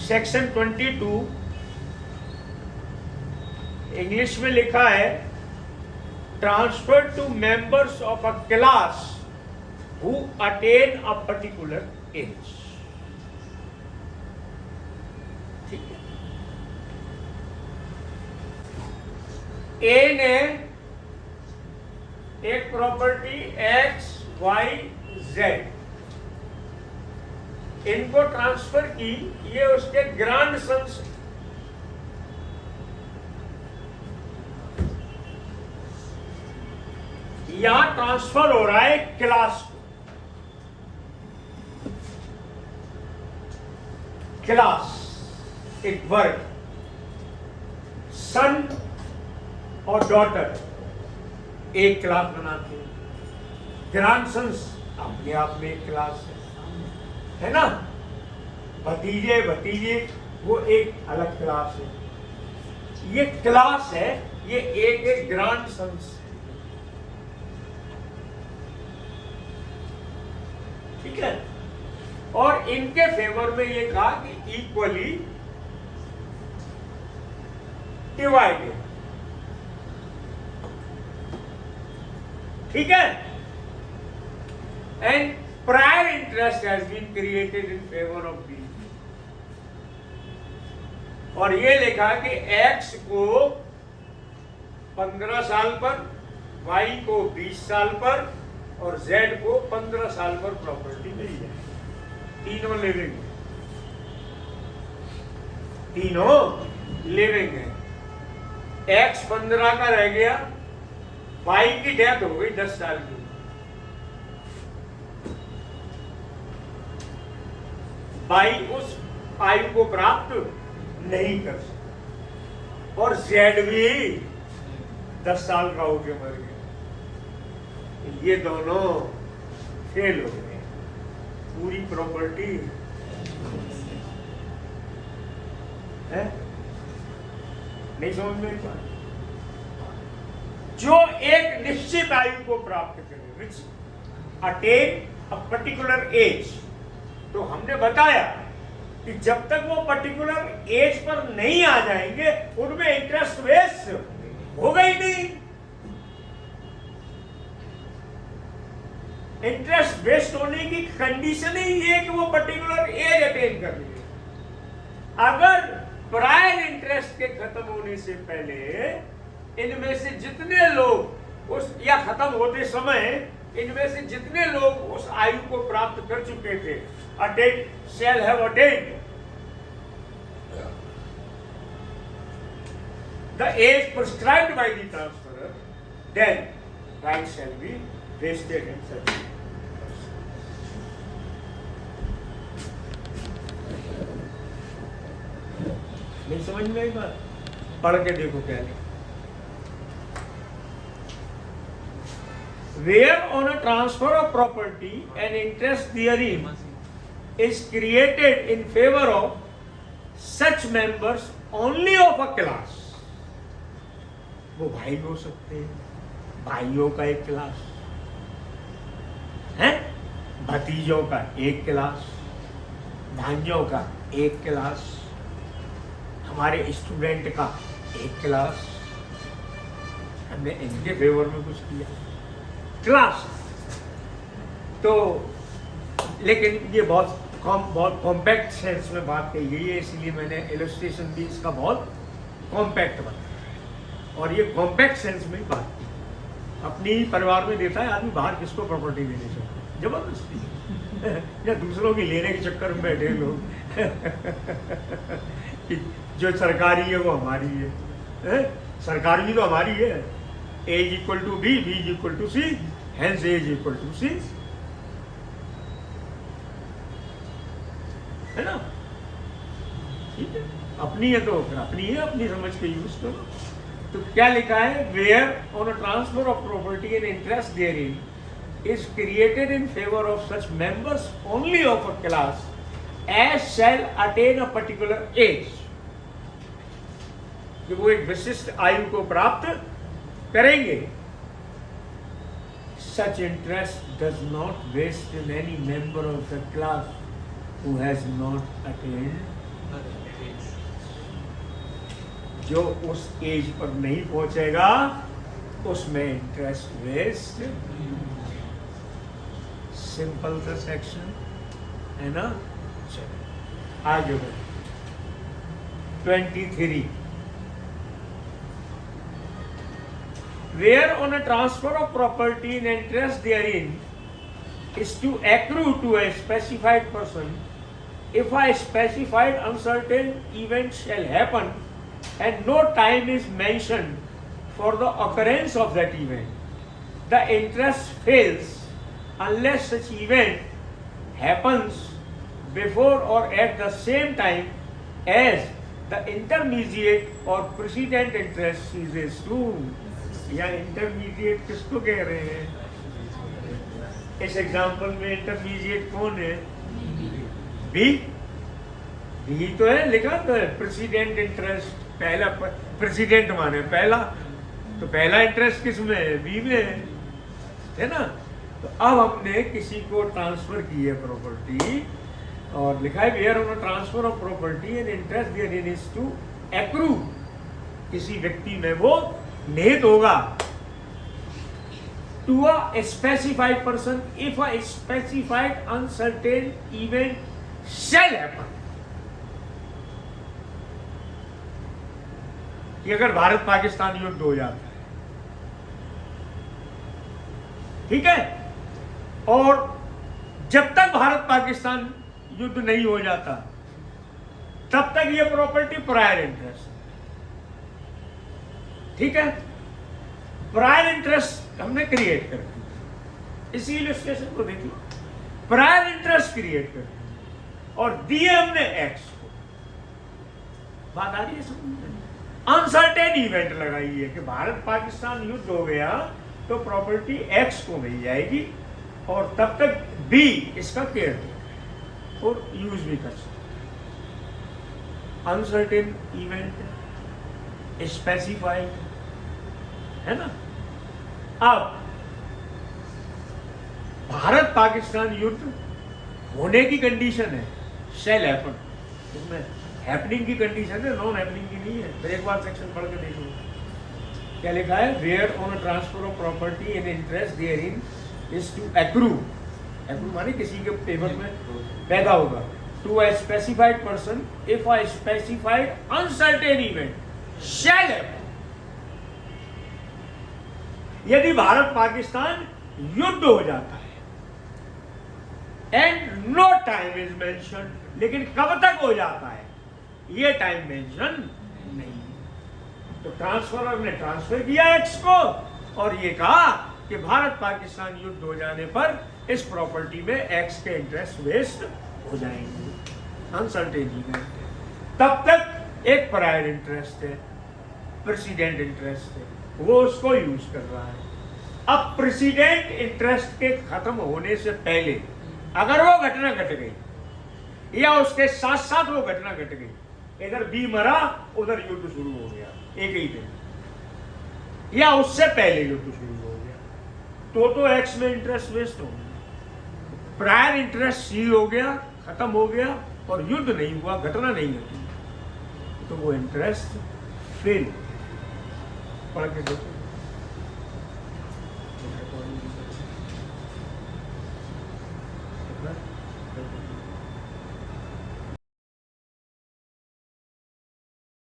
Section 22 English में लिखा है transfer to members of a class who attain a particular age. ठीक है, ए ने एक प्रॉपर्टी एक्स वाई जेड इनको ट्रांसफर की, ये उसके ग्रांड सन्स यहां ट्रांसफर हो रहा है क्लास को। क्लास एक वर्ग, सन और डॉटर एक क्लास बनाते हैं। ग्रैंडसन्स अपने आप में एक क्लास है ना। भतीजे भतीजे वो एक अलग क्लास है। ये क्लास है, ये एक ग्रैंडसन्स। ठीक है, और इनके फेवर में ये कहा कि इक्वली डिवाइडेड। ठीक है, and prior interest has been created in favour of B. और ये लिखा कि एक्स को 15 साल पर, वाई को 20 साल पर और जेड को 15 साल पर प्रॉपर्टी मिल जाए। तीनों लिविंग है, तीनों लिविंग है। एक्स 15 का रह गया, वाई की डेथ हो गई 10 साल की, वाई उस आयु को प्राप्त नहीं कर सकता, और जेड भी 10 साल का होकर मर गया। ये दोनों फेल हो गए, पूरी प्रॉपर्टी है। नहीं समझ में पा, जो एक निश्चित आयु को प्राप्त करे, विच अटेन अ पर्टिकुलर एज। तो हमने बताया कि जब तक वो पर्टिकुलर एज पर नहीं आ जाएंगे उनमें इंटरेस्ट वेस्ट होगा ही नहीं। इंटरेस्ट वेस्ट होने की कंडीशन ही ये कि वो पर्टिकुलर एज अटेन कर ले। अगर प्रायर इंटरेस्ट के खत्म होने से पहले इनमें से जितने लोग उस, या खत्म होते समय इनमें से जितने लोग उस आयु को प्राप्त कर चुके थे, attain shall have attained the age prescribed by the transferor, then right shall be vested in such. नहीं समझ में आई बात? पढ़ के देखो क्या है। Where on a transfer of property an interest therein is created in favor of such members only of a class। वो भाई हो सकते हैं, भाइयों का एक क्लास है, भतीजों का एक क्लास, भांजों का एक क्लास, हमारे स्टूडेंट का एक क्लास। हमने इनके फेवर में कुछ किया, क्लास। तो लेकिन ये बहुत कॉम्पैक्ट सेंस में बात कही गई है, इसलिए मैंने इलस्ट्रेशन भी इसका बहुत कॉम्पैक्ट बनाया। और ये कॉम्पैक्ट सेंस में बात की। अपनी परिवार में देता है आदमी, बाहर किसको प्रॉपर्टी देनी चाहिए जबरदस्ती या दूसरों की लेने के चक्कर में बैठे लोग कि जो सरकारी है वो हमारी है, सरकारी तो हमारी है। A is equal to B, B is equal to C, hence A is equal to C, है ना। ठीक है, अपनी है तो अपनी है, अपनी समझ के यूज करो। तो क्या लिखा है, where on a transfer of property and interest therein is created in favour of such members only of a class as shall attain a particular age. जो वो एक विशिष्ट आयु को प्राप्त करेंगे। Such interest does not waste in any member of the class who has not attained जो उस एज पर नहीं पहुंचेगा उसमें इंटरेस्ट वेस्ट। सिंपल सा सेक्शन है ना। चलो आगे बढ़ो। 23 where on a transfer of property and interest therein is to accrue to a specified person if a specified uncertain event shall happen and no time is mentioned for the occurrence of that event, the interest fails unless such event happens before or at the same time as the intermediate or precedent interest ceases to। या intermediate किसको कह रहे हैं? इस example में intermediate कौन है? B. B तो है, लिखा तो है प्रेसिडेंट इंटरेस्ट। पहला प्रेसिडेंट माने पहला, तो पहला इंटरेस्ट किस में है? बी में है ना। तो अब हमने किसी को ट्रांसफर की है प्रॉपर्टी और लिखा है where on transfer of property and interest therein is to accrue. किसी व्यक्ति में वो निहित होगा to a specified person if a specified uncertain event shall happen. कि अगर भारत पाकिस्तान युद्ध हो जाता है, ठीक है, और जब तक भारत पाकिस्तान युद्ध नहीं हो जाता तब तक ये प्रॉपर्टी प्रायर इंटरेस्ट, ठीक है। प्रायर इंटरेस्ट हमने क्रिएट कर दी, इसी इलस्ट्रेशन को देखिए। प्रायर इंटरेस्ट क्रिएट कर दी और दिए हमने एक्स को। बात आ रही है समझ? अनसर्टेन इवेंट लगाई है कि भारत पाकिस्तान युद्ध हो गया तो प्रॉपर्टी एक्स को मिल जाएगी और तब तक बी इसका केयर और यूज भी कर सकते। अनसर्टेन इवेंट स्पेसिफाइड है ना। अब भारत पाकिस्तान युद्ध होने की कंडीशन है शैल हैपन, इसमें हैपनिंग की कंडीशन है, नॉन हैपनिंग की नहीं है। फिर एक बार सेक्शन पढ़ के देखो क्या लिखा है। Where on transfer of property and interest therein is to accrue. Accrue माने किसी के पेपर में पैदा होगा to a specified person if a specified uncertain event shall happen. यदि भारत पाकिस्तान युद्ध हो जाता है and no time is mention, लेकिन कब तक हो जाता है ये टाइम मेंशन नहीं। तो ट्रांसफरर ने ट्रांसफर किया एक्स को और ये कहा कि भारत पाकिस्तान युद्ध हो जाने पर इस प्रॉपर्टी में एक्स के इंटरेस्ट वेस्ट हो जाएंगे, अनसर्टेन इवेंट। तब तक एक प्रायर इंटरेस्ट है, प्रेसिडेंट इंटरेस्ट है, वो उसको यूज कर रहा है। अब प्रेसिडेंट इंटरेस्ट के खत्म होने से पहले अगर वो घटना घट गई या उसके साथ साथ वो घटना घट गई, इधर बी मरा उधर युद्ध शुरू हो गया एक ही दिन, या उससे पहले युद्ध शुरू हो गया, तो एक्स में इंटरेस्ट वेस्ट हो गया। प्रायर इंटरेस्ट सी हो गया, खत्म हो गया और युद्ध नहीं हुआ, घटना नहीं घटी, तो वो इंटरेस्ट फेल। पढ़ के देखो।